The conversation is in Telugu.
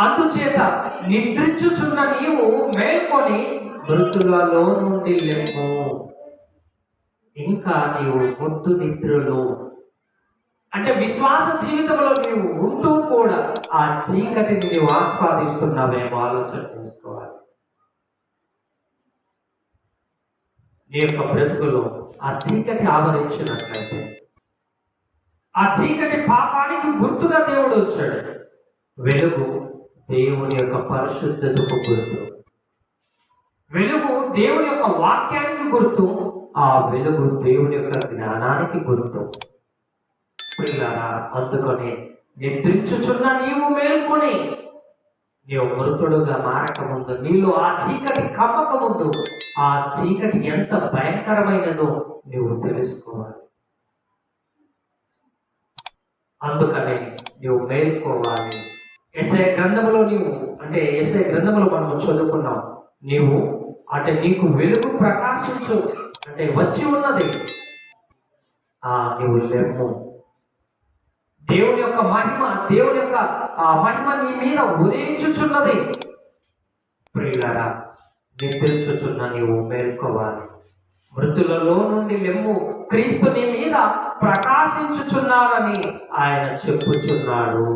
అందుచేత నిద్రించుచున్న నీవు మేల్కొని మృతులలో నుండి లెమ్ము. ఇంకా నీవు పొద్దు నిద్రలో అంటే విశ్వాస జీవితంలో నీవు ఉంటూ కూడా ఆ చీకటిని నీవు ఆస్వాదిస్తున్నావేమో ఆలోచన చేసుకోవాలి. నీ యొక్క బ్రతుకులో ఆ చీకటి ఆవరించినట్లయితే, ఆ చీకటి పాపానికి గుర్తుగా దేవుడు వచ్చాడు. వెలుగు దేవుని యొక్క పరిశుద్ధతకు గుర్తు, వెలుగు దేవుని యొక్క వాక్యానికి గుర్తు, ఆ వెలుగు దేవుని యొక్క జ్ఞానానికి గుర్తు. పిల్లరా, అందుకని నిద్రించుచున్న నీవు మేల్కొని, నీవు మృతుడుగా మారక ముందు, నీలో ఆ చీకటి కమ్మక ముందు, ఆ చీకటి ఎంత భయంకరమైనదో నీవు తెలుసుకోవాలి. అందుకని నీవు మేల్కోవాలి. యెషయా గ్రంథంలో యెషయా గ్రంథంలో మనం చదువుకున్నాం, నీవు అంటే నీకు వెలుగు ప్రకాశించు అంటే వచ్చి ఉన్నది, నీవు లెమ్ము. దేవుని యొక్క మహిమ, దేవుని యొక్క మహిమ నీ మీద ఉదయించుచున్నది. ప్రియులారా, నిద్రించుచున్న నీవు మేల్కోవాలి. మృతులలో నుండి లెమ్ము, క్రీస్తు నీ మీద ప్రకాశించుచున్నాడని ఆయన చెప్పుచున్నాడు.